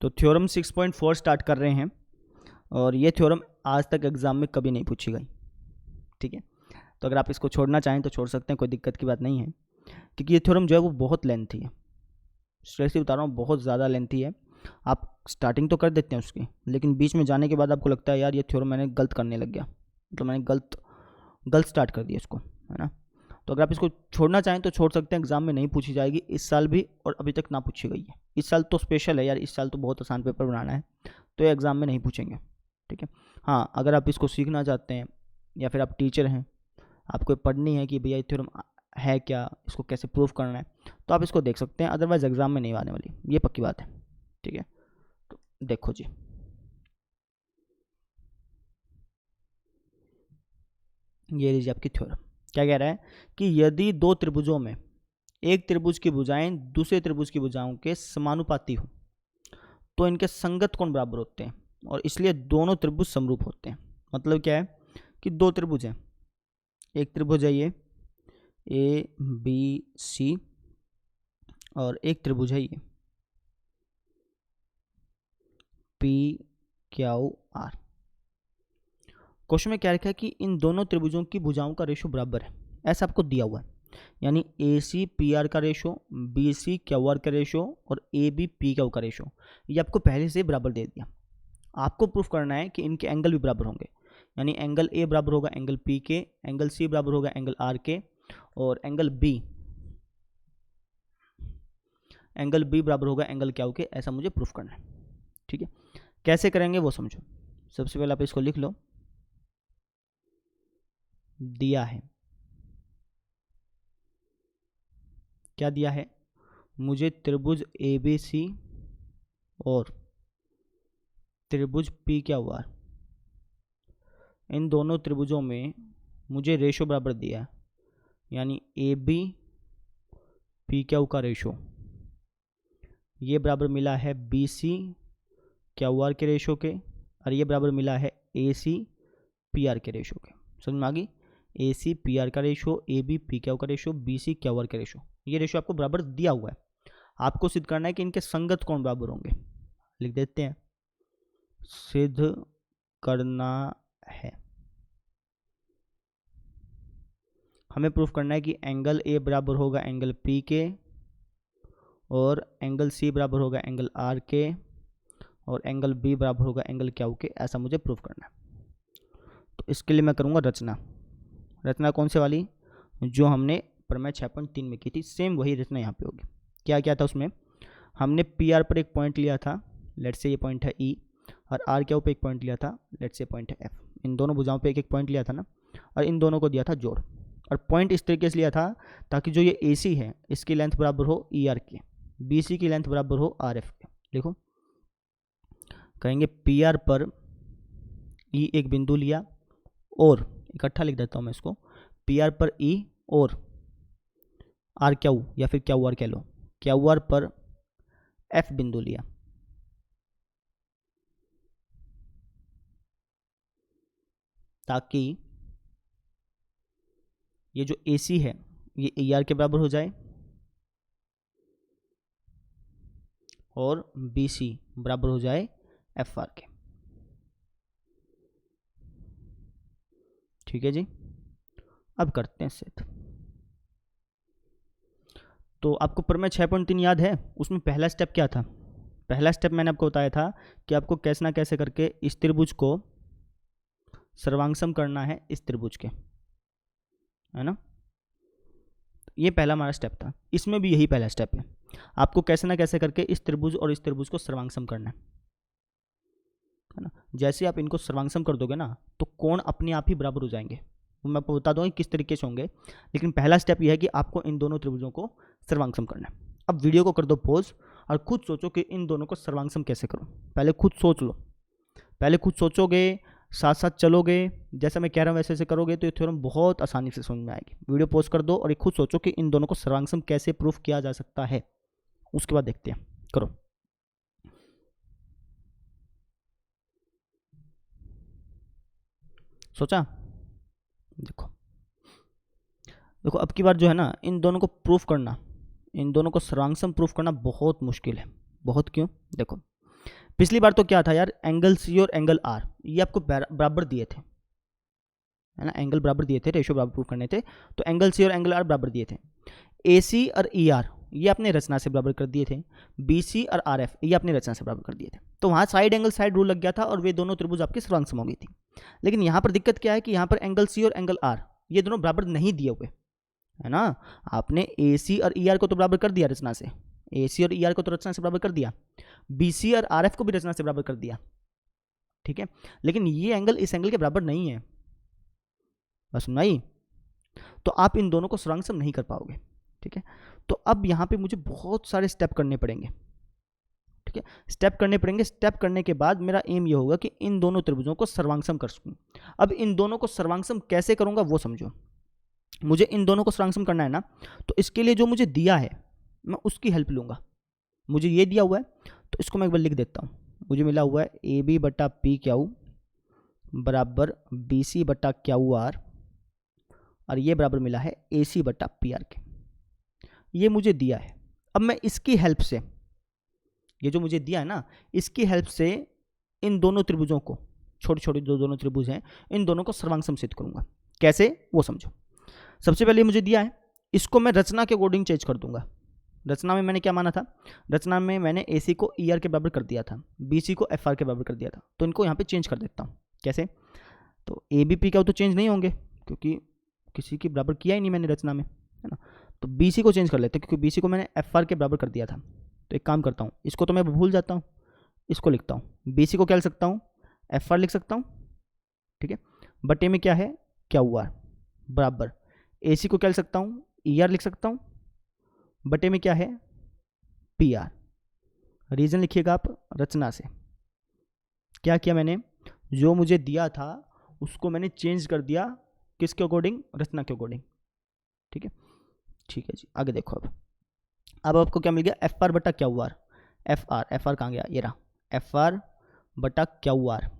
तो theorem 6.4 start कर रहे हैं और ये थ्योरम आज तक एग्ज़ाम में कभी नहीं पूछी गई, ठीक है। तो अगर आप इसको छोड़ना चाहें तो छोड़ सकते हैं, कोई दिक्कत की बात नहीं है, क्योंकि ये थ्योरम जो है वो बहुत लेंथी है। स्ट्रेटली बता रहा हूँ, बहुत ज़्यादा लेंथी है। आप स्टार्टिंग तो कर देते हैं उसकी, लेकिन बीच में जाने के बाद आपको लगता है यार ये थ्योरम मैंने गलत करने लग गया, मतलब मैंने गलत स्टार्ट कर दिया इसको, है ना। तो अगर आप इसको छोड़ना चाहें तो छोड़ सकते हैं, एग्जाम में नहीं पूछी जाएगी इस साल भी, और अभी तक ना पूछी गई है। इस साल तो स्पेशल है यार, इस साल तो बहुत आसान पेपर बनाना है, तो ये एग्ज़ाम में नहीं पूछेंगे, ठीक है। हाँ, अगर आप इसको सीखना चाहते हैं या फिर आप टीचर हैं, आपको पढ़नी है कि भैया ये थ्योरम है क्या, इसको कैसे प्रूफ करना है, तो आप इसको देख सकते हैं, अदरवाइज एग्जाम में नहीं आने वाली, ये पक्की बात है, ठीक है। तो देखो जी, ये लीजिए आपकी थ्योरम। क्या कह रहा है कि यदि दो त्रिभुजों में एक त्रिभुज की भुजाएं दूसरे त्रिभुज की भुजाओं के समानुपाती हो तो इनके संगत कोण बराबर होते हैं, और इसलिए दोनों त्रिभुज समरूप होते हैं। मतलब क्या है कि दो त्रिभुज हैं, एक त्रिभुज है ये ABC और एक त्रिभुज है ये PQR। क्वेश्चन में क्या लिखा है कि इन दोनों त्रिभुजों की भुजाओं का रेशो बराबर है, ऐसा आपको दिया हुआ है। यानी AC PR का रेशो, BC QR का रेशो और AB PQ का रेशो, ये आपको पहले से बराबर दे दिया। आपको प्रूफ करना है कि इनके एंगल भी बराबर होंगे, यानी एंगल A बराबर होगा एंगल P के, एंगल C बराबर होगा एंगल R के, और एंगल B बराबर होगा एंगल Q के। ऐसा मुझे प्रूफ करना है, ठीक है। कैसे करेंगे वो समझो। सबसे पहले आप इसको लिख लो, दिया है, क्या दिया है, मुझे त्रिभुज ABC और त्रिभुज PQR, इन दोनों त्रिभुजों में मुझे रेशो बराबर दिया है, यानी AB PQ का रेशो ये बराबर मिला है BC QR के रेशो के, और ये बराबर मिला है AC PR के रेशो के। समझ में आ गई? AC PR का रेशो, AB PQ का रेशो, BC QR का रेशो, ये रेशो आपको बराबर दिया हुआ है। आपको सिद्ध करना है कि इनके संगत कोण बराबर होंगे। लिख देते हैं, सिद्ध करना है। हमें प्रूफ करना है कि एंगल A बराबर होगा एंगल P के, और एंगल C बराबर होगा एंगल R के, और एंगल B बराबर होगा एंगल Q के। ऐसा मुझे प्रूफ करना है। तो इसके लिए मैं करूँगा रचना कौन से वाली, जो हमने प्रमेय 6.3 में की थी, सेम वही रचना यहाँ पे होगी। क्या क्या था उसमें, हमने PR पर एक पॉइंट लिया था, लेट से ये पॉइंट है E, और RQ पे एक पॉइंट लिया था, लेट से पॉइंट है F। इन दोनों भुजाओं पे एक एक पॉइंट लिया था ना, और इन दोनों को दिया था जोड़। और पॉइंट इस तरीके से लिया था ताकि जो ये AC है इसकी लेंथ बराबर हो ER के, BC की लेंथ बराबर हो RF के। देखो, कहेंगे PR पर E एक बिंदु लिया, और इकट्ठा लिख देता हूँ मैं इसको, PR पर E और RQ या फिर QR कह लो, QR पर F बिंदु लिया, ताकि ये जो AC है ये ER के बराबर हो जाए, और BC बराबर हो जाए FR के। ठीक है जी, अब करते हैं सिद्ध। तो आपको प्रमेय 6.3 याद है, उसमें पहला स्टेप क्या था? पहला स्टेप मैंने आपको बताया था कि आपको कैसे ना कैसे करके इस त्रिभुज को सर्वांगसम करना है इस त्रिभुज के, है ना। ये पहला हमारा स्टेप था, इसमें भी यही पहला स्टेप है। आपको कैसे ना कैसे करके इस त्रिभुज और इस त्रिभुज को सर्वांगसम करना है ना। जैसे आप इनको सर्वांगसम कर दोगे ना, तो कोण अपने आप ही बराबर हो जाएंगे। मैं आपको बता दूंगा किस तरीके से होंगे, लेकिन पहला स्टेप यह है कि आपको इन दोनों त्रिभुजों को सर्वांगसम करना है। अब वीडियो को कर दो पॉज और खुद सोचो कि इन दोनों को सर्वांगसम कैसे करूं। पहले खुद सोच लो, पहले खुद सोचोगे, साथ साथ चलोगे, जैसा मैं कह रहा हूँ वैसे ऐसे करोगे तो ये थ्योरम बहुत आसानी से समझ में आएगी। वीडियो पॉज कर दो और एक खुद सोचो कि इन दोनों को सर्वांगसम कैसे प्रूफ किया जा सकता है, उसके बाद देखते हैं। करो। सोचा? देखो देखो, अब की बार जो है ना, इन दोनों को प्रूफ करना, इन दोनों को सर्वांगसम प्रूफ करना बहुत मुश्किल है। बहुत क्यों? देखो, पिछली बार तो क्या था यार, एंगल सी और एंगल आर ये आपको बराबर दिए थे, है ना, एंगल बराबर दिए थे, रेशियो बराबर प्रूव करने थे, तो एंगल सी और एंगल आर बराबर दिए थे। ए सी और ई आर ये अपने रचना से बराबर कर दिए थे, बी सी और आर एफ ये अपने रचना से बराबर कर दिए थे। तो वहाँ साइड एंगल साइड रूल लग गया था और वे दोनों त्रिभुज आपके सर्वांग सम हो गई थी। लेकिन यहाँ पर दिक्कत क्या है कि यहाँ पर एंगल सी और एंगल आर ये दोनों बराबर नहीं दिए हुए, है ना। आपने ए सी और ई आर को तो बराबर कर दिया रचना से, ए सी और ई आर को तो रचना से बराबर कर दिया, बी सी और आर एफ को भी रचना से बराबर कर दिया, ठीक है। लेकिन ये एंगल इस एंगल के बराबर नहीं है, बस सुनाई, तो आप इन दोनों को सर्वांग सम नहीं कर पाओगे, ठीक है। तो अब यहाँ पे मुझे बहुत सारे स्टेप करने पड़ेंगे, ठीक है, स्टेप करने पड़ेंगे। स्टेप करने के बाद मेरा एम ये होगा कि इन दोनों त्रिभुजों को सर्वांग सम कर सकूँ। अब इन दोनों को सर्वांग सम कैसे करूँगा वो समझो। मुझे इन दोनों को सर्वांग सम करना है ना, तो इसके लिए जो मुझे दिया है मैं उसकी हेल्प लूँगा। मुझे ये दिया हुआ है तो इसको मैं एक बार लिख देता हूँ। मुझे मिला हुआ है ए बी बटा पी क्यू बराबर बी सी बटा क्यू आर, और ये बराबर मिला है ए सी बटा पी आर के। ये मुझे दिया है। अब मैं इसकी हेल्प से, ये जो मुझे दिया है ना, इसकी हेल्प से इन दोनों त्रिभुजों को, छोटे छोटे जो दोनों त्रिभुज हैं, इन दोनों को सर्वांग सम सिद्ध करूंगा। कैसे वो समझो। सबसे पहले मुझे दिया है, इसको मैं रचना के अकॉर्डिंग चेंज कर दूंगा। रचना में मैंने क्या माना था, रचना में मैंने ए सी को ई आर के बराबर कर दिया था, बी सी को एफ आर के बराबर कर दिया था, तो इनको यहाँ पे चेंज कर देता हूँ। कैसे, तो ए बी पी क्या तो चेंज नहीं होंगे क्योंकि किसी के बराबर किया ही नहीं मैंने रचना में, है ना। तो बी सी को चेंज कर लेते हैं क्योंकि बी सी को मैंने एफ आर के बराबर कर दिया था। तो एक काम करता हूँ, इसको तो मैं भूल जाता हूँ, इसको लिखता हूँ। बी सी को क्या लिख सकता हूँ, एफ आर लिख सकता हूँ, ठीक है। बटे में क्या है, क्यू आर बराबर ए सी को क्या लिख सकता हूँ, ई आर लिख सकता हूँ, बटे में क्या है, पी आर। रीजन लिखिएगा आप रचना से। क्या किया मैंने, जो मुझे दिया था उसको मैंने चेंज कर दिया, किसके अकॉर्डिंग, रचना के अकॉर्डिंग, ठीक है। ठीक है जी, आगे देखो। अब आपको क्या मिल गया, एफ आर बटा क्यू आर। एफ आर कहाँ गया, ये रहा, एफ आर बटा क्यू आर,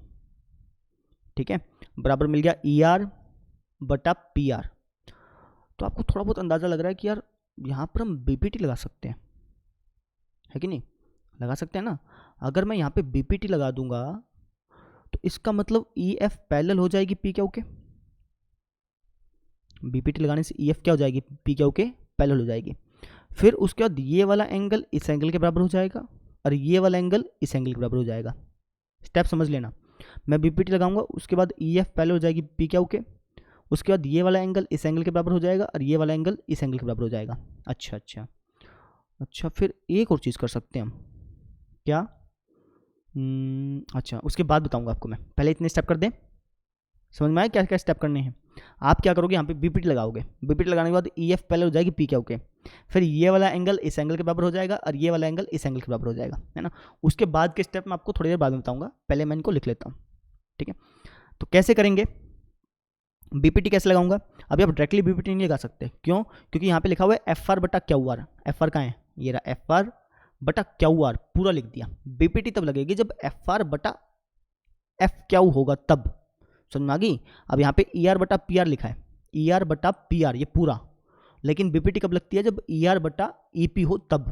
ठीक है, बराबर मिल गया ई आर बटा पी आर। तो आपको थोड़ा बहुत अंदाजा लग रहा है कि यार यहाँ पर हम बीपीटी लगा सकते हैं, है कि नहीं, लगा सकते हैं ना। अगर मैं यहाँ पे बीपीटी लगा दूंगा तो इसका मतलब ई एफ पैरेलल हो जाएगी पी क्यू के। बीपीटी लगाने से ई एफ क्या हो जाएगी, पी क्यू के पैरेलल हो जाएगी। फिर उसके बाद ये वाला एंगल इस एंगल के बराबर हो जाएगा और ये वाला एंगल इस एंगल के बराबर हो जाएगा। स्टेप समझ लेना, मैं बीपीटी लगाऊंगा, उसके बाद ई एफ पैरेलल हो जाएगी पी क्यू के, उसके बाद ये वाला एंगल इस एंगल के बराबर हो जाएगा और ये वाला एंगल इस एंगल के बराबर हो जाएगा। अच्छा अच्छा अच्छा, फिर एक और चीज़ कर सकते हैं हम, क्या, अच्छा उसके बाद बताऊंगा आपको मैं, पहले इतने स्टेप कर दें। समझ में आया क्या क्या स्टेप करने हैं। आप क्या करोगे, यहाँ पे बीपीटी लगाओगे, बीपीटी लगाने के बाद ई एफ पहले हो जाएगी पी क्यू के, फिर ये वाला एंगल इस एंगल के बराबर हो जाएगा और ये वाला एंगल इस एंगल के बराबर हो जाएगा, है ना। उसके बाद के स्टेप मैं आपको थोड़ी देर बाद में बताऊंगा, पहले मैं इनको लिख लेता हूँ, ठीक है। तो कैसे करेंगे, बीपीटी कैसे लगाऊंगा। अभी आप डायरेक्टली बीपीटी नहीं लगा सकते, क्यों, क्योंकि यहाँ पे लिखा हुआ है एफ आर बटा क्यू आर। एफ आर कहाँ है, ये रहा, एफ आर बटा क्यू आर पूरा लिख दिया। बीपीटी तब लगेगी जब एफ आर बटा एफ क्यू होगा, तब समझ में आ गई। अब यहाँ पे ई आर बटा पी आर लिखा है, ई आर बटा पी आर ये पूरा, लेकिन बीपीटी कब लगती है, जब ई आर बटा ई पी हो तब।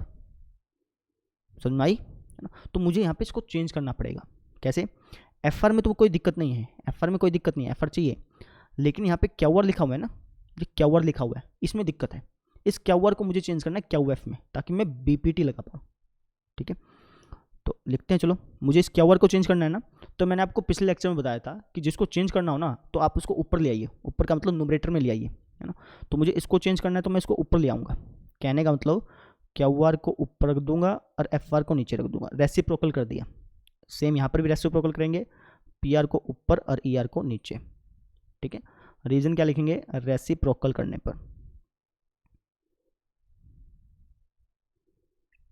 समझ में आई, है ना। तो मुझे यहाँ पे इसको चेंज करना पड़ेगा। कैसे, एफ आर में तो कोई दिक्कत नहीं है, एफ आर में कोई दिक्कत नहीं है, एफ आर चाहिए, लेकिन यहाँ पे क्यू आर लिखा हुआ है ना, ये क्यू आर लिखा हुआ है, इसमें दिक्कत है। इस क्यू आर को मुझे चेंज करना है क्यू एफ में, ताकि मैं बीपीटी लगा पाऊँ, ठीक है। तो लिखते हैं, चलो मुझे इस क्यू आर को चेंज करना है ना। तो मैंने आपको पिछले लेक्चर में बताया था कि जिसको चेंज करना हो ना तो आप उसको ऊपर ले आइए, ऊपर का मतलब न्यूमरेटर में ले आइए, है ना। तो मुझे इसको चेंज करना है तो मैं इसको ऊपर ले आऊँगा, कहने का मतलब क्यू आर को ऊपर रख दूंगा और एफ आर को नीचे रख दूंगा, रेसिप्रोकल कर दिया। सेम यहाँ पर भी रेसिप्रोकल करेंगे, पी आर को ऊपर और ई आर को नीचे, ठीक है। रीजन क्या लिखेंगे, रेसिप्रोकल करने पर।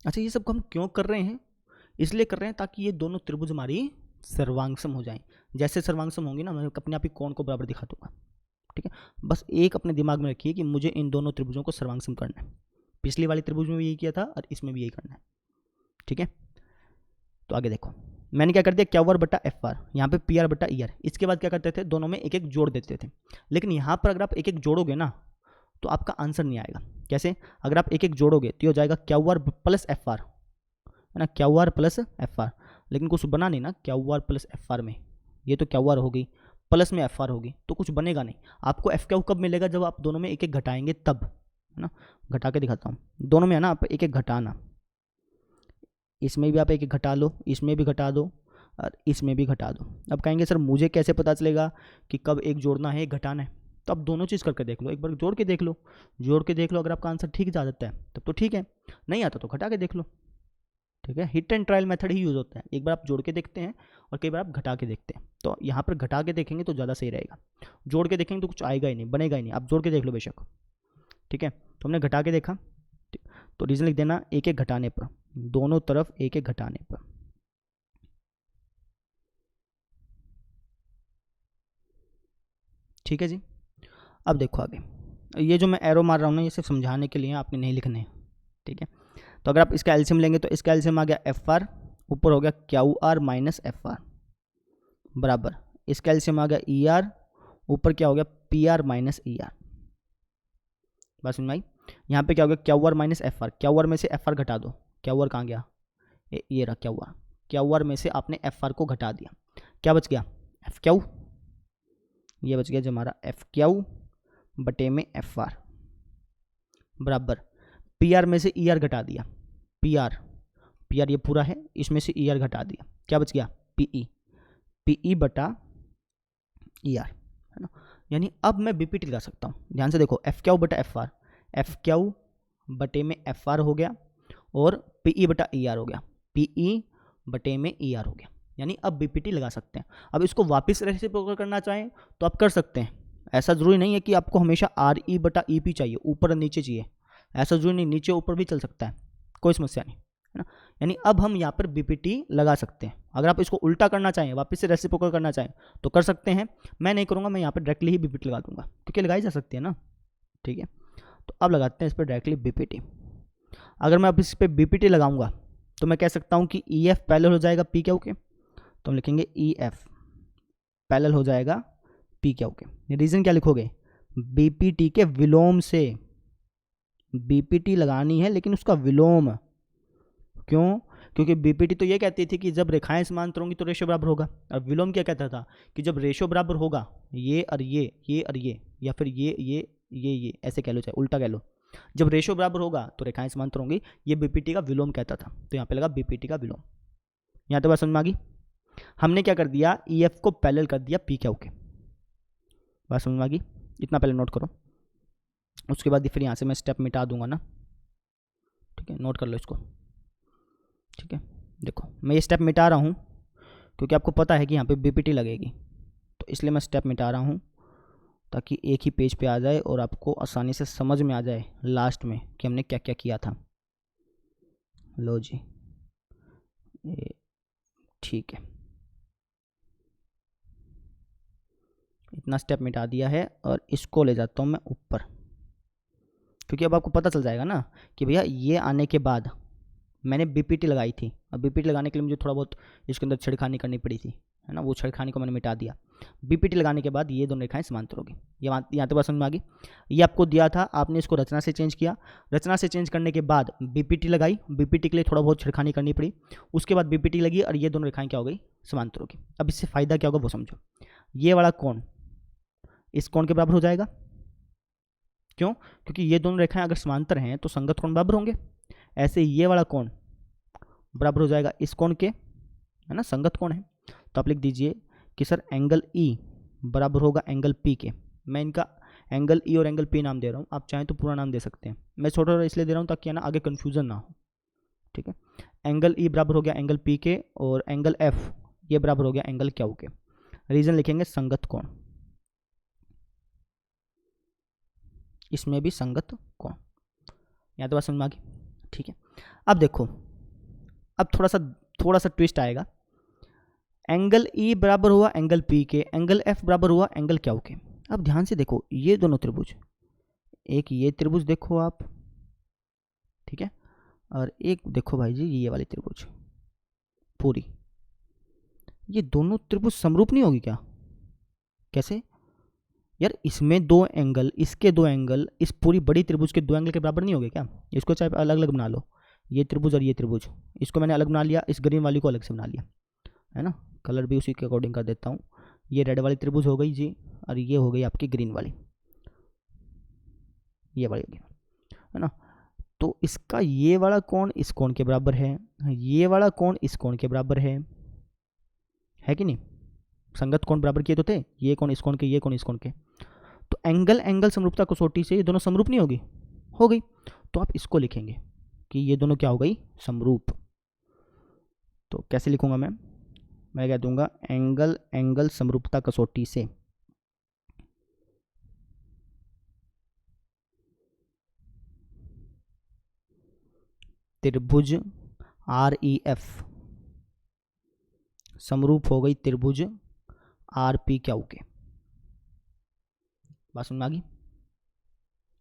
अच्छा, ये सब हम क्यों कर रहे हैं, इसलिए कर रहे हैं ताकि ये दोनों त्रिभुज हमारी सर्वांगसम हो जाएं। जैसे सर्वांगसम होंगी ना, मैं अपने आप ही कोण को बराबर दिखा दूंगा, ठीक है। बस एक अपने दिमाग में रखिए कि मुझे इन दोनों त्रिभुजों को सर्वांगसम करना है। पिछली वाली त्रिभुज में भी यही किया था और इसमें भी यही करना है, ठीक है। तो आगे देखो, मैंने क्या कर दिया, क्यू आर बटा एफ आर, यहाँ पे पी आर बटा ई आर। इसके बाद क्या करते थे, दोनों में एक एक जोड़ देते थे। लेकिन यहाँ पर अगर आप एक एक जोड़ोगे ना तो आपका आंसर नहीं आएगा। कैसे, अगर आप एक एक जोड़ोगे तो ये हो जाएगा Q R plus F R, है ना, Q R plus F R. लेकिन कुछ बना नहीं ना Q R plus F R में। ये तो क्यू आर हो गई, प्लस में एफ आर होगी, तो कुछ बनेगा नहीं। आपको एफ क्यू कब मिलेगा? जब आप दोनों में एक एक घटाएंगे तब, है ना। घटा के दिखाता हूँ, दोनों में है ना आप एक एक घटाना, इसमें भी आप एक एक घटा लो, इसमें भी घटा दो और इसमें भी घटा दो। अब कहेंगे सर मुझे कैसे पता चलेगा कि कब एक जोड़ना है एक घटाना है? तो आप दोनों चीज़ करके देख लो, एक बार जोड़ के देख लो, जोड़ के देख लो, अगर आपका आंसर ठीक जा जाता है तब तो ठीक है, नहीं आता तो घटा के देख लो, ठीक है। Hit and trial method he use होता है, एक बार आप जोड़ के देखते हैं और कई बार आप घटा के देखते हैं। तो यहाँ पर घटा के देखेंगे तो ज़्यादा सही रहेगा, जोड़ के देखेंगे तो कुछ आएगा ही नहीं, बनेगा ही नहीं। आप जोड़ के देख लो बेशक, ठीक है। तो हमने घटा के देखा, तो रीज़न लिख देना एक एक घटाने पर, दोनों तरफ एक एक घटाने पर। ठीक है जी। अब देखो आगे, ये जो मैं एरो मार रहा हूँ ना ये सिर्फ समझाने के लिए, आपने नहीं लिखने हैं, ठीक है। तो अगर आप इसका एलसीएम लेंगे तो इसका एलसीएम आ गया एफ आर, ऊपर हो गया Q R minus F R, बराबर इसका एलसीएम आ गया ई आर, ऊपर क्या हो गया P R minus E R. बात समझ में आई? यहाँ पे क्या हो गया Q R minus F R, Q R में से एफ आर घटा दो, क्यू आर कहाँ गया? ये रहा क्यू आर, क्यू आर में से आपने एफ आर को घटा दिया, क्या बच गया? एफ क्यू, ये बच गया जो हमारा एफ क्यू बटे में एफ आर, बराबर पी आर में से ई आर घटा दिया, पी आर ये पूरा है, इसमें से ई आर घटा दिया, क्या बच गया? पीई बटा ई आर, है ना। यानी अब मैं बीपीटी लगा सकता हूँ, ध्यान से देखो, एफ क्यू बटा एफ क्यू बटे में एफ आर हो गया और पीई बटा ई आर हो गया, पीई बटे में ई आर हो गया। यानी अब बीपीटी लगा सकते हैं। अब इसको वापस रेसिप्रोकल करना चाहें तो आप कर सकते हैं, ऐसा जरूरी नहीं है कि आपको हमेशा आर ई बटा ई पी चाहिए, ऊपर और नीचे चाहिए, ऐसा जरूरी नहीं, नीचे ऊपर भी चल सकता है, कोई समस्या नहीं, है ना। यानी अब हम यहाँ पर बीपीटी लगा सकते हैं। अगर आप इसको उल्टा करना चाहें, वापस से रेसिप्रोकल करना चाहें तो कर सकते हैं, मैं नहीं करूँगा, मैं यहाँ पर डायरेक्टली ही बीपीटी लगा दूंगा क्योंकि लगाई जा सकती है ना, ठीक है। तो अब लगाते हैं इस पर डायरेक्टली बीपीटी। अगर मैं अब इस पर बीपीटी लगाऊंगा तो मैं कह सकता हूँ कि ई एफ पैरेलल हो जाएगा पी क्यू के, तो हम लिखेंगे ई एफ पैरेलल हो जाएगा पी क्यू के। रीजन क्या लिखोगे? बीपीटी के विलोम से, बीपीटी लगानी है लेकिन उसका विलोम, क्यों? क्योंकि बीपीटी तो ये कहती थी कि जब रेखाएं समांतर होंगी तो रेशो बराबर होगा, और विलोम क्या कहता था कि जब रेशो बराबर होगा ये और ये और ये, या फिर ये ऐसे कह लो, चाहे उल्टा कह लो, जब रेशो बराबर होगा तो रेखाएं समांतर होंगी, ये बीपीटी का विलोम कहता था। तो यहाँ पे लगा बीपीटी का विलोम। यहाँ तो बात समझ में आ गई? हमने क्या कर दिया, ई एफ को पैरेलल कर दिया पी क्यू के। बात समझ में आ गई? इतना पहले नोट करो, उसके बाद फिर यहाँ से मैं स्टेप मिटा दूंगा ना, ठीक है। नोट कर लो इसको, ठीक है। देखो मैं ये स्टेप मिटा रहा हूँ क्योंकि आपको पता है कि यहाँ पे बीपीटी लगेगी, तो इसलिए मैं स्टेप मिटा रहा हूँ ताकि एक ही पेज पे आ जाए और आपको आसानी से समझ में आ जाए लास्ट में कि हमने क्या क्या किया था। लो जी, ठीक है, इतना स्टेप मिटा दिया है और इसको ले जाता हूँ मैं ऊपर, क्योंकि अब आपको पता चल जाएगा ना कि भैया ये आने के बाद मैंने बीपीटी लगाई थी। अब बीपीटी लगाने के लिए मुझे थोड़ा बहुत इसके अंदर छेड़खानी करनी पड़ी थी, है ना, वो छेड़खानी को मैंने मिटा दिया। बीपीटी लगाने के बाद ये दोनों रेखाएं समांतर होगी। ये यहाँ तक समझ में आ गई? ये आपको दिया था, आपने इसको रचना से चेंज किया, रचना से चेंज करने के बाद बीपीटी लगाई, बीपीटी के लिए थोड़ा बहुत छेड़खानी करनी पड़ी, उसके बाद बीपीटी लगी और ये दोनों रेखाएं क्या हो गई? समांतर होगी। अब इससे फ़ायदा क्या होगा वो समझो। ये वाला कोण इस कोण के बराबर हो जाएगा, क्यों? क्योंकि ये दोनों रेखाएं अगर समांतर हैं तो संगत कोण बराबर होंगे। ऐसे ये वाला कोण बराबर हो जाएगा इस कोण के, है ना, संगत कोण है। तो आप लिख दीजिए कि सर एंगल ई बराबर होगा एंगल पी के। मैं इनका एंगल ई और एंगल पी नाम दे रहा हूँ, आप चाहें तो पूरा नाम दे सकते हैं, मैं छोटा इसलिए दे रहा हूँ ताकि ना आगे कन्फ्यूजन ना हो, ठीक है। एंगल ई बराबर हो गया एंगल पी के और एंगल एफ ये बराबर हो गया एंगल क्यू के। रीजन लिखेंगे संगत कोण, इसमें भी संगत कोण। यहाँ तो बात समझ में आ गई, ठीक है। अब देखो, अब थोड़ा सा ट्विस्ट आएगा। एंगल ई बराबर हुआ एंगल पी के, एंगल एफ बराबर हुआ एंगल क्यू के। अब ध्यान से देखो, ये दोनों त्रिभुज, एक ये त्रिभुज देखो आप, ठीक है, और एक देखो भाई जी ये वाली त्रिभुज पूरी, ये दोनों त्रिभुज समरूप नहीं होगी क्या? कैसे यार? इसमें दो एंगल, इसके दो एंगल, इस पूरी बड़ी त्रिभुज के दो एंगल के बराबर नहीं होंगे क्या? इसको चाहे अलग अलग बना लो, ये त्रिभुज और ये त्रिभुज, इसको मैंने अलग बना लिया, इस ग्रीन वाली को अलग से बना लिया, है ना। कलर भी उसी के अकॉर्डिंग कर देता हूँ। ये रेड वाली त्रिभुज हो गई जी, और ये हो गई आपकी ग्रीन वाली, ये वाली होगी, है ना। तो इसका ये वाला कोण इस कोण के बराबर है, ये वाला कोण इस कोण के बराबर है कि नहीं। संगत कोण बराबर किए तो थे, ये कोण इस कोण के, ये कोण इस कोण के। तो एंगल एंगल समरूपता कसौटी से ये दोनों समरूप नहीं होगी, हो गई। तो आप इसको लिखेंगे कि ये दोनों क्या हो गई, समरूप। तो कैसे लिखूंगा मैं क्या दूंगा, एंगल एंगल समरूपता कसौटी से त्रिभुज REF समरूप हो गई त्रिभुज RPQ के। बात समझ में आ गई,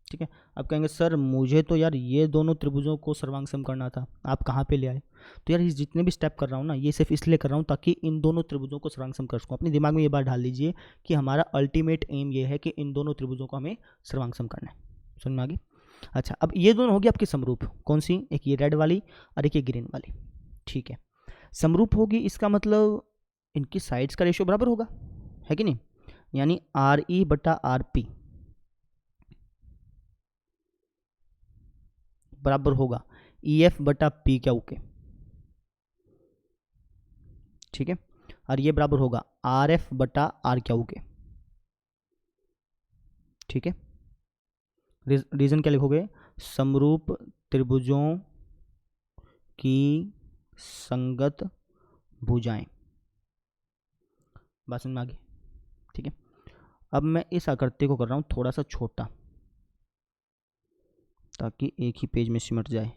ठीक है। अब कहेंगे सर मुझे तो यार ये दोनों त्रिभुजों को सर्वांग सम करना था, आप कहाँ पे ले आए। तो यार ये जितने भी स्टेप कर रहा हूँ ना, ये सिर्फ इसलिए कर रहा हूँ ताकि इन दोनों त्रिभुजों को सर्वांग सम कर सकूँ। अपने दिमाग में ये बात डाल लीजिए कि हमारा अल्टीमेट एम ये है कि इन दोनों त्रिभुजों को हमें सर्वांग सम करना है। समझ में आ गई। अच्छा, अब ये दोनों होगी आपकी समरूप, कौन सी, एक ये रेड वाली और एक ये ग्रीन वाली, ठीक है। समरूप होगी इसका मतलब इनकी साइड्स का रेशियो बराबर होगा, है कि नहीं। यानी RE/RP बराबर होगा EF/PQ के, ठीक है। और ये बराबर होगा RF/RQ के, ठीक है। रीजन क्या लिखोगे, समरूप त्रिभुजों की संगत भुजाएं। बात समझ में आ गई, ठीक है। अब मैं इस आकृति को कर रहा हूं थोड़ा सा छोटा ताकि एक ही पेज में सिमट जाए।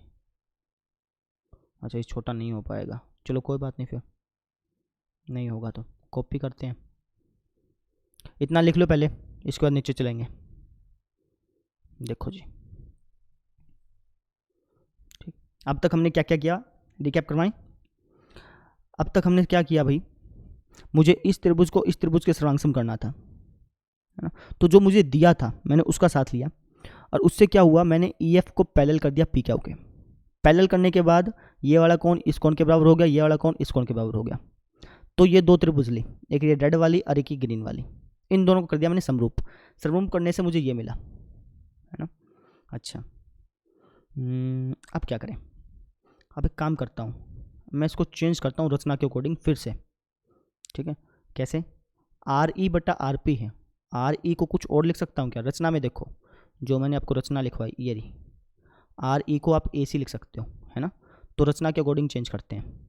अच्छा, ये छोटा नहीं हो पाएगा, चलो कोई बात नहीं, फिर नहीं होगा तो कॉपी करते हैं। इतना लिख लो पहले, इसके बाद नीचे चलेंगे। देखो जी, ठीक। अब तक हमने क्या क्या किया, रिकैप करवाएं। अब तक हमने क्या किया भाई, मुझे इस त्रिभुज को इस त्रिभुज के सर्वांग सम करना था, है ना। तो जो मुझे दिया था मैंने उसका साथ लिया, और उससे क्या हुआ, मैंने EF को पैरेलल कर दिया PQ के। पैरेलल करने के बाद ये वाला कोण इस कोण के बराबर हो गया, ये वाला कोण इस कोण के बराबर हो गया। तो ये दो त्रिभुज ली, एक ये रेड वाली और एक ये ग्रीन वाली, इन दोनों को कर दिया मैंने समरूप। समरूप करने से मुझे ये मिला, है ना। अच्छा, अब क्या करें, अब एक काम करता हूँ, मैं इसको चेंज करता हूँ रचना के अकॉर्डिंग फिर से, ठीक है। कैसे, RE/RP है, RE को कुछ और लिख सकता हूँ क्या रचना में, देखो जो मैंने आपको रचना लिखवाई ये रही, RE को आप AC लिख सकते हो, है ना। तो रचना के अकॉर्डिंग चेंज करते हैं,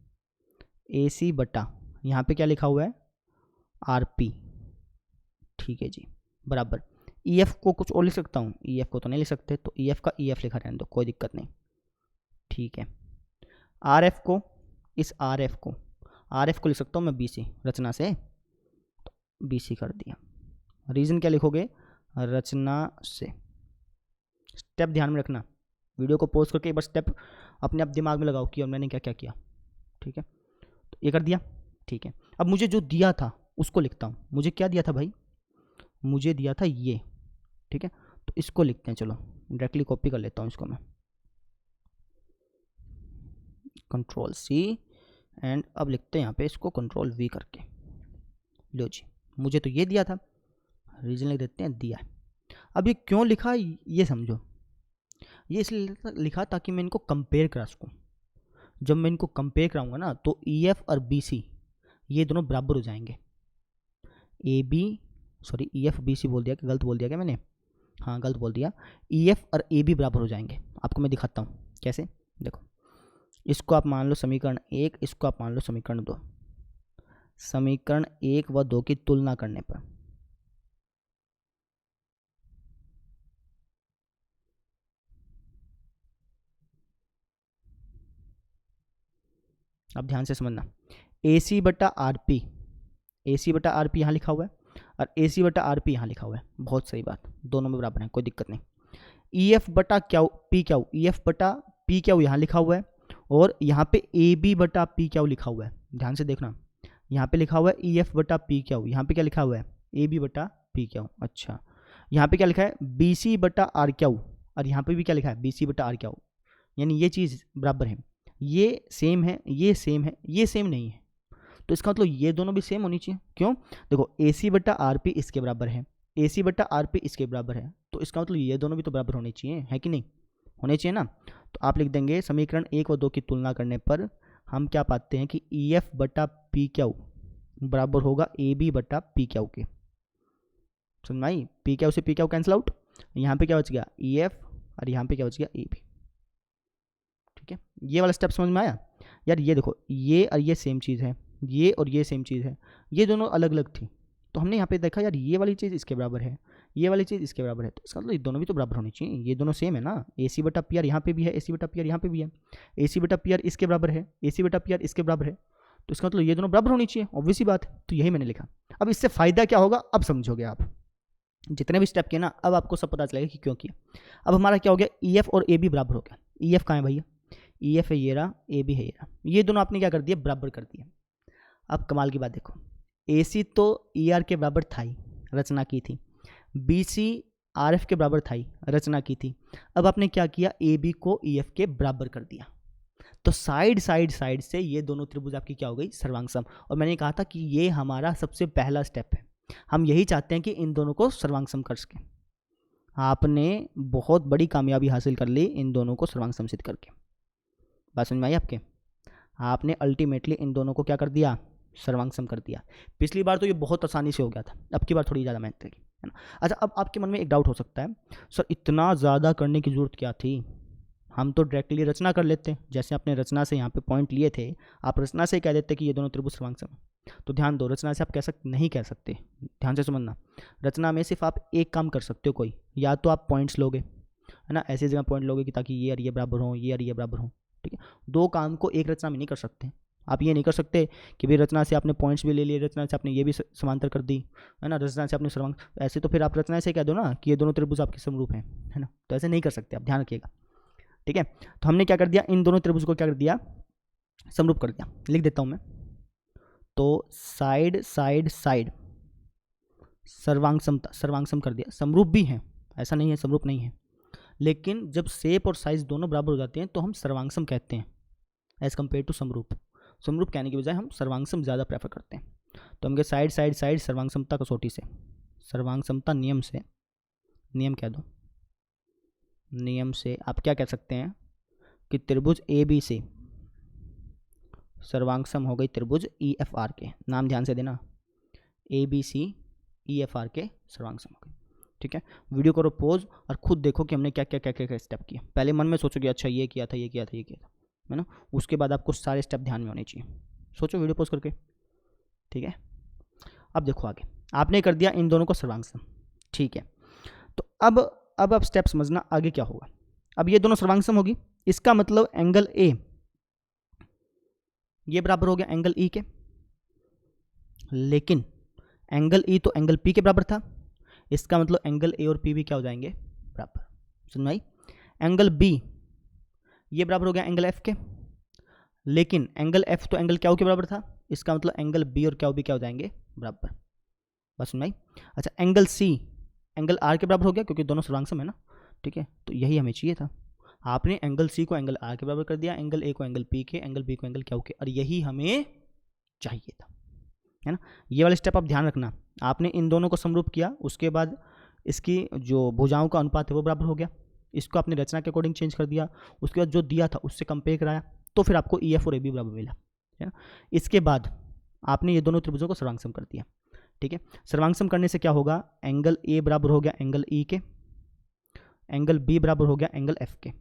AC बटा यहाँ पे क्या लिखा हुआ है RP, ठीक है जी, बराबर EF को कुछ और लिख सकता हूँ, EF को तो नहीं लिख सकते, तो EF का EF लिखा रहने दो, कोई दिक्कत नहीं, ठीक है। RF को, इस RF को लिख सकता हूँ मैं BC, रचना से BC कर दिया। रीजन क्या लिखोगे, रचना से। स्टेप ध्यान में रखना, वीडियो को पॉज करके एक बार स्टेप अपने आप दिमाग में लगाओ कि और मैंने क्या क्या किया, ठीक है। तो ये कर दिया, ठीक है। अब मुझे जो दिया था उसको लिखता हूँ, मुझे क्या दिया था भाई, मुझे दिया था ये, ठीक है। तो इसको लिखते हैं, चलो डायरेक्टली कॉपी कर लेता हूँ इसको मैं, Ctrl+C, एंड अब लिखते हैं यहाँ पे इसको Ctrl+V करके। लो जी, मुझे तो ये दिया था, रीजन लिख देते हैं दिया। अब ये क्यों लिखा ये समझो, ये इसलिए लिखा ताकि मैं इनको कंपेयर करा सकूँ। जब मैं इनको कंपेयर कराऊंगा ना तो EF और BC ये दोनों बराबर हो जाएंगे। EF BC बोल दिया, कि गलत बोल दिया क्या मैंने, हाँ गलत बोल दिया। EF और AB बराबर हो जाएंगे। आपको मैं दिखाता हूँ कैसे, देखो इसको आप मान लो समीकरण 1, इसको आप मान लो समीकरण 2। समीकरण 1 व 2 की तुलना करने पर अब ध्यान से समझना, AC/RP यहाँ लिखा हुआ है और AC/RP यहाँ लिखा हुआ है, बहुत सही बात, दोनों में बराबर है, कोई दिक्कत नहीं। EF/PQ यहाँ लिखा हुआ है और यहाँ पे AB/PQ लिखा हुआ है, ध्यान से देखना, यहाँ पे लिखा हुआ है EF/PQ, यहाँ पे क्या लिखा हुआ है AB/PQ। अच्छा, यहाँ पे क्या लिखा है BC/RQ, और यहाँ पे भी क्या लिखा है BC/RQ, यानी ये चीज़ बराबर है, ये सेम है, ये सेम है, ये सेम नहीं है, तो इसका मतलब ये दोनों भी सेम होनी चाहिए। क्यों? देखो AC बटा RP इसके बराबर है, AC बटा RP इसके बराबर है, तो इसका मतलब ये दोनों भी तो बराबर होने चाहिए, है कि नहीं? होने चाहिए ना। तो आप लिख देंगे समीकरण 1 व 2 की तुलना करने पर हम क्या पाते हैं कि EF बटा PQ बराबर होगा AB बटा PQ के। समझ में आई? PQ से PQ कैंसिल आउट, यहाँ पे क्या बच गया EF और यहाँ पे क्या बच गया AB। ठीक है, ये वाला स्टेप समझ में आया यार? ये देखो, ये और ये सेम चीज़ है, ये और ये सेम चीज़ है, ये दोनों अलग अलग थी, तो हमने यहाँ पे देखा यार ये वाली चीज़ इसके बराबर है, ये वाली चीज़ इसके बराबर है, तो इसका मतलब ये दोनों भी तो बराबर होनी चाहिए, ये दोनों सेम है ना। AC बटा PR यहाँ पे भी है, AC बटा PR यहाँ पे भी है, AC बटा PR इसके बराबर है, AC बटा PR इसके बराबर है, तो इसका मतलब ये दोनों बराबर होनी चाहिए, ऑब्वियस सी बात है। तो यही मैंने लिखा। अब इससे फ़ायदा क्या होगा अब समझोगे आप, जितने भी स्टेप किए ना अब आपको सब पता चलेगा कि क्यों किया। अब हमारा क्या हो गया, EF और AB बराबर हो गया। EF कहाँ है भैया? EF है ये रहा, AB है ये रहा, ये दोनों आपने क्या कर दिया, बराबर कर दिया। अब कमाल की बात देखो, AC तो ER के बराबर था ही, रचना की थी, BC RF के बराबर था ही, रचना की थी। अब आपने क्या किया, AB को EF के बराबर कर दिया, तो साइड साइड साइड से ये दोनों त्रिभुज आपकी क्या हो गई, सर्वांग सम। और मैंने कहा था कि ये हमारा सबसे पहला स्टेप है, हम यही चाहते हैं कि इन दोनों को सर्वांग सम कर सकें। आपने बहुत बड़ी कामयाबी हासिल कर ली इन दोनों को सर्वांग सम सिद्ध करके। बात समझ में आई आपके? आपने अल्टीमेटली इन दोनों को क्या कर दिया, सर्वांग सम कर दिया। पिछली बार तो ये बहुत आसानी से हो गया था, अब की बार थोड़ी ज़्यादा मेहनत लगी, है ना। अच्छा, अब आपके मन में एक डाउट हो सकता है, सर इतना ज़्यादा करने की ज़रूरत क्या थी, हम तो डायरेक्टली रचना कर लेते हैं। जैसे अपने रचना से यहाँ पे पॉइंट लिए थे, आप रचना से कह देते कि ये दोनों त्रिभुज सर्वांग सम। तो ध्यान दो, रचना से आप नहीं कह सकते, ध्यान से समझना। रचना में सिर्फ आप एक काम कर सकते हो कोई, या तो आप पॉइंट्स लोगे, है ना, ऐसी जगह पॉइंट लोगे कि ताकि ये और ये बराबर हो, ये और ये बराबर हो। ठीक है, दो काम को एक रचना में नहीं कर सकते। आप ये नहीं कर सकते कि भाई रचना से आपने पॉइंट्स भी ले लिए, रचना से आपने ये भी समांतर कर दी, है ना, रचना से आपने सर्वांग, ऐसे तो फिर आप रचना से कह दो ना कि ये दोनों त्रिभुज आपके समरूप हैं, है ना। तो ऐसे नहीं कर सकते, आप ध्यान रखिएगा। ठीक है, तो हमने क्या कर दिया, इन दोनों त्रिभुज को क्या कर दिया, समरूप कर दिया। लिख देता हूं मैं, तो साइड साइड साइड सर्वांग सम कर दिया। समरूप भी हैं, ऐसा नहीं है समरूप नहीं है, लेकिन जब शेप और साइज दोनों बराबर हो जाते हैं तो हम सर्वांग सम कहते हैं एज कम्पेयर टू समरूप। समरूप कहने की बजाय हम सर्वांग सम ज़्यादा प्रेफर करते हैं। तो हम कह साइड साइड साइड सर्वांग समता कसौटी से, सर्वांग समता नियम से, नियम कह दो, नियम से आप क्या कह सकते हैं कि त्रिभुज ABC सर्वांग सम हो गई त्रिभुज EFR के। नाम ध्यान से देना, ABC EFR के सर्वांग सम हो गई। ठीक है, वीडियो करो पॉज और खुद देखो कि हमने क्या क्या क्या क्या स्टेप किए। पहले मन में सोचो कि अच्छा ये किया था, ये किया था, ये किया था, है ना। उसके बाद आपको सारे स्टेप ध्यान में होने चाहिए। सोचो वीडियो पॉज करके। ठीक है, अब देखो आगे, आपने कर दिया इन दोनों को सर्वांग सम। ठीक है, तो अब आप स्टेप समझना आगे क्या होगा। अब ये दोनों सर्वांग सम होगी, इसका मतलब एंगल A ये बराबर हो गया एंगल E के, लेकिन एंगल E तो एंगल P के बराबर था, इसका मतलब एंगल A और P भी क्या हो जाएंगे, बराबर। समझ में आई? एंगल B ये बराबर हो गया एंगल F के, लेकिन एंगल F तो एंगल Q के बराबर था, इसका मतलब एंगल B और Q भी क्या हो जाएंगे, बराबर। बस समझ में आई? अच्छा, एंगल C एंगल R के बराबर हो गया क्योंकि दोनों सर्वांग सम है ना। ठीक है, तो यही हमें चाहिए था। आपने एंगल C को एंगल R के बराबर कर दिया, एंगल A को एंगल P के, एंगल B को एंगल Q के, और यही हमें चाहिए था, है ना। ये वाला स्टेप आप ध्यान रखना। आपने इन दोनों को समरूप किया, उसके बाद इसकी जो भुजाओं का अनुपात है वो बराबर हो गया, इसको आपने रचना के अकॉर्डिंग चेंज कर दिया, उसके बाद जो दिया था उससे कंपेयर कराया, तो फिर आपको EF और AB बराबर मिला, है ना। इसके बाद आपने ये दोनों त्रिभुजों को सर्वांग सम कर दिया। ठीक है, सर्वांग सम करने से क्या होगा, एंगल A बराबर हो गया एंगल E के, एंगल B बराबर हो गया एंगल F के।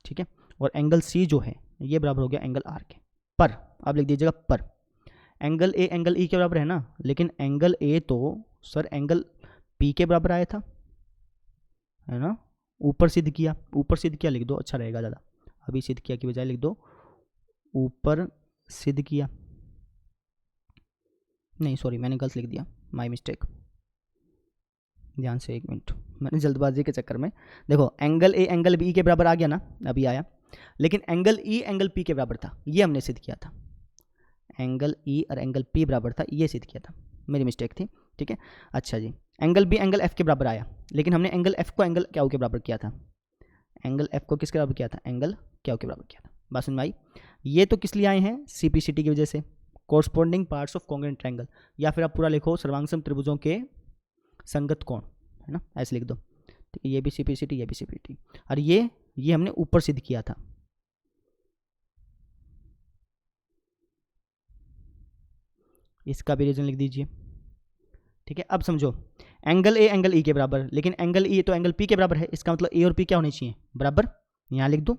ठीक है, और एंगल C जो है ये बराबर हो गया एंगल R के। पर अब लिख दीजिएगा पर, एंगल A एंगल E के बराबर है ना, लेकिन एंगल A तो सर एंगल P के बराबर आया था, है ना। ऊपर सिद्ध किया, ऊपर सिद्ध किया लिख दो, अच्छा रहेगा ज़्यादा। अभी सिद्ध किया की बजाय लिख दो ऊपर सिद्ध किया, नहीं सॉरी मैंने गलत लिख दिया, माय मिस्टेक। ध्यान से एक मिनट, मैंने जल्दबाजी के चक्कर में, देखो एंगल A एंगल B के बराबर आ गया ना, अभी आया, लेकिन एंगल E एंगल P के बराबर था, ये हमने सिद्ध किया था। एंगल E और एंगल P बराबर था, ये सिद्ध किया था, मेरी मिस्टेक थी। ठीक है, अच्छा जी, एंगल B एंगल F के बराबर आया, लेकिन हमने एंगल F को एंगल Q के बराबर किया था। एंगल एफ को किसके बराबर किया था, एंगल क्यू के बराबर किया था। बात समझ में आई। ये तो किस लिए आए हैं, सीपीसीटी की वजह से, corresponding parts of congruent triangle, या फिर आप पूरा लिखो सर्वांगसम त्रिभुजों के संगत कोण, है ना, ऐसे लिख दो। ठीक है, ये भी सीपीसीटी, ये भी सीपीसीटी, और ये हमने ऊपर सिद्ध किया था। इसका भी रीजन लिख दीजिए। ठीक है, अब समझो, एंगल ए एंगल ई के बराबर, लेकिन एंगल ई तो एंगल पी के बराबर है, इसका मतलब ए और पी क्या होने चाहिए, बराबर। यहां लिख दो,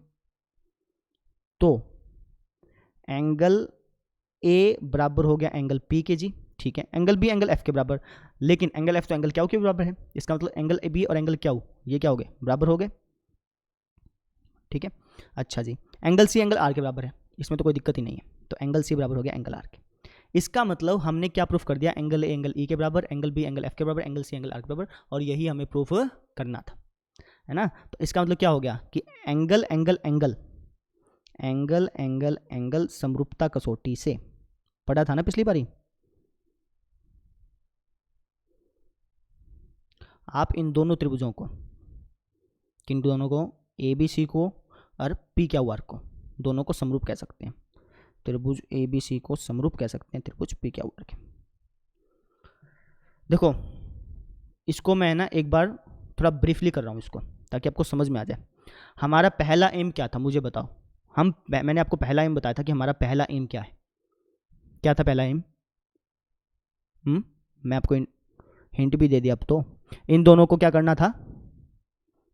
तो एंगल ए बराबर हो गया एंगल पी के जी। ठीक है, एंगल बी एंगल एफ के बराबर, लेकिन एंगल एफ तो एंगल क्यू के बराबर है, इसका मतलब एंगल ए बी और एंगल क्यू ये क्या हो गए, बराबर हो गए। ठीक है, अच्छा जी, एंगल सी एंगल आर के बराबर है, इसमें तो कोई दिक्कत ही नहीं है, तो एंगल सी बराबर हो गया एंगल आर के। इसका मतलब हमने क्या प्रूफ कर दिया, एंगल ए एंगल ई के बराबर, एंगल बी एंगल एफ के बराबर, एंगल सी एंगल आर के बराबर, और यही हमें प्रूफ करना था, है ना। तो इसका मतलब क्या हो गया कि angle angle angle angle angle angle समरूपता कसौटी से, पढ़ा था ना पिछली बारी। आप इन दोनों त्रिभुजों को, किन दोनों को, ए बी सी को और पी क्यू आर को, दोनों को समरूप कह सकते हैं। त्रिभुज ए बी सी को समरूप कह सकते हैं त्रिभुज पी क्यू आर के। देखो, इसको मैं ना एक बार थोड़ा ब्रीफली कर रहा हूँ इसको, ताकि आपको समझ में आ जाए। हमारा पहला एम क्या था, मुझे बताओ। मैंने आपको पहला एम बताया था कि हमारा पहला एम क्या है, क्या था पहला एम। मैं आपको हिंट भी दे दिया। अब तो इन दोनों को क्या करना था,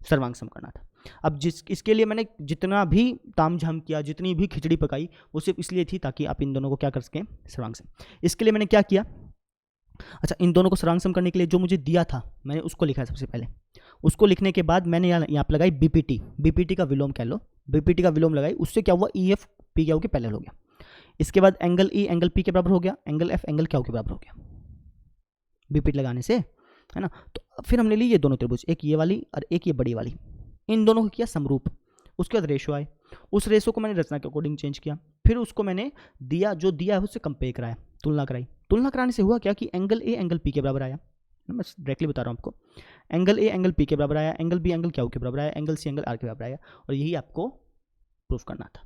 सर्वांगसम करना था। अब इसके लिए मैंने जितना भी तामझाम किया, जितनी भी खिचड़ी पकाई, वो सिर्फ इसलिए थी ताकि आप इन दोनों को क्या कर सकें, सर्वांगसम। इसके लिए मैंने क्या किया, अच्छा, इन दोनों को सर्वांगसम करने के लिए जो मुझे दिया था मैंने उसको लिखा है सबसे पहले। उसको लिखने के बाद मैंने यहाँ पर लगाई बीपीटी, बीपीटी का विलोम कह लो, बीपीटी का विलोम लगाई, उससे क्या हुआ, ई एफ पी क्यू के पहले हो गया। इसके बाद एंगल ई एंगल पी के बराबर हो गया, एंगल एफ एंगल क्यू के बराबर हो गया बीपीटी लगाने से, है ना। तो फिर हमने ली ये दोनों त्रिभुज, एक ये वाली और एक ये बड़ी वाली, इन दोनों को किया समरूप। उसके बाद रेशो आए, उस रेशो को मैंने रचना के अकॉर्डिंग चेंज किया, फिर उसको मैंने दिया जो दिया है उससे कंपेयर कराया, तुलना कराई। तुलना कराने से हुआ क्या कि एंगल ए एंगल पी के बराबर आया, मैं डायरेक्टली बता रहा हूँ आपको, एंगल ए एंगल पी के बराबर आया, एंगल बी एंगल क्यू के बराबर आया, एंगल सी एंगल आर के बराबर आया, और यही आपको प्रूफ करना था।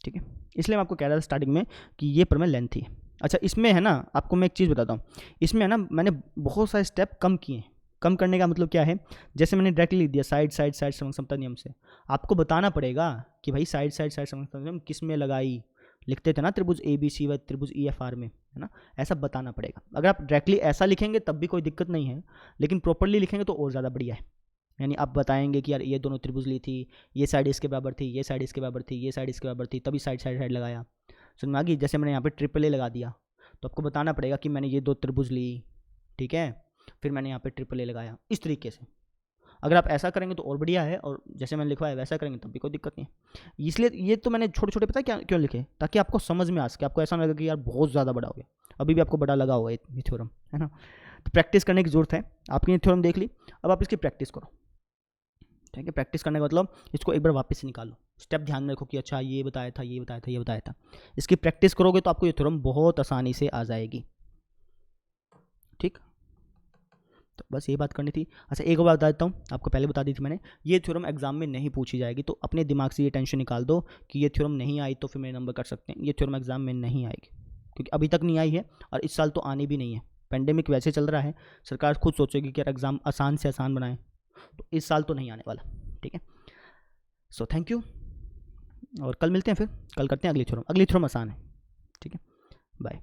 ठीक है, इसलिए मैं आपको कह रहा था स्टार्टिंग में कि ये प्रमेय लेंथ थी। अच्छा, इसमें है ना, आपको मैं एक चीज़ बताता हूँ, इसमें है ना मैंने बहुत सारे स्टेप कम किए। कम करने का मतलब क्या है, जैसे मैंने डायरेक्टली लिख दिया साइड साइड साइड समता नियम से, आपको बताना पड़ेगा कि भाई साइड साइड साइड समता नियम किस में लगाई। लिखते थे ना त्रिभुज ए बी सी व त्रिभुज ई एफ आर में, है ना, ऐसा बताना पड़ेगा। अगर आप डायरेक्टली ऐसा लिखेंगे तब भी कोई दिक्कत नहीं है, लेकिन प्रॉपरली लिखेंगे तो और ज़्यादा बढ़िया है। यानी आप बताएंगे कि यार ये दोनों त्रिभुज ली थी, ये साइड इसके बराबर थी, ये साइड इसके बराबर थी, ये साइड इसके बराबर थी, तभी साइड साइड साइड लगाया। समझ में आ गई। जैसे मैंने यहाँ पे ट्रिपल ए लगा दिया, तो आपको बताना पड़ेगा कि मैंने ये दो त्रिभुज ली, ठीक है, फिर मैंने यहाँ पे ट्रिपल ए लगाया, इस तरीके से। अगर आप ऐसा करेंगे तो और बढ़िया है, और जैसे मैंने लिखवाया वैसा करेंगे तब भी कोई दिक्कत नहीं है। इसलिए ये तो मैंने छोटे छोटे, पता है क्या क्यों लिखे, ताकि आपको समझ में आ सके, आपको ऐसा ना लगे कि यार बहुत ज़्यादा बड़ा हो गया। अभी भी आपको बड़ा लगा होगा ये थ्योरम, है ना। तो प्रैक्टिस करने की जरूरत है। आपने ये थ्योरम देख ली, अब आप इसकी प्रैक्टिस करो। ठीक है, प्रैक्टिस करने का मतलब इसको एक बार वापस से निकालो, स्टेप ध्यान में रखो कि अच्छा ये बताया था, ये बताया था, ये बताया था। इसकी प्रैक्टिस करोगे तो आपको ये थ्योरम बहुत आसानी से आ जाएगी। ठीक, तो बस ये बात करनी थी। अच्छा, एक और बात बता देता हूँ, आपको पहले बता दी थी मैंने, ये थ्योरम एग्जाम में नहीं पूछी जाएगी, तो अपने दिमाग से ये टेंशन निकाल दो कि ये थ्योरम नहीं आई तो फिर मेरे नंबर कट सकते हैं। ये थ्योरम एग्जाम में नहीं आएगी, क्योंकि अभी तक नहीं आई है और इस साल तो आनी भी नहीं है। पेंडेमिक वैसे चल रहा है, सरकार खुद सोचेगी कि यार एग्ज़ाम आसान से आसान बनाएं, तो इस साल तो नहीं आने वाला। ठीक है, सो थैंक यू, और कल मिलते हैं, फिर कल करते हैं अगली थ्योरम। अगली थ्योरम आसान है। ठीक है, बाय।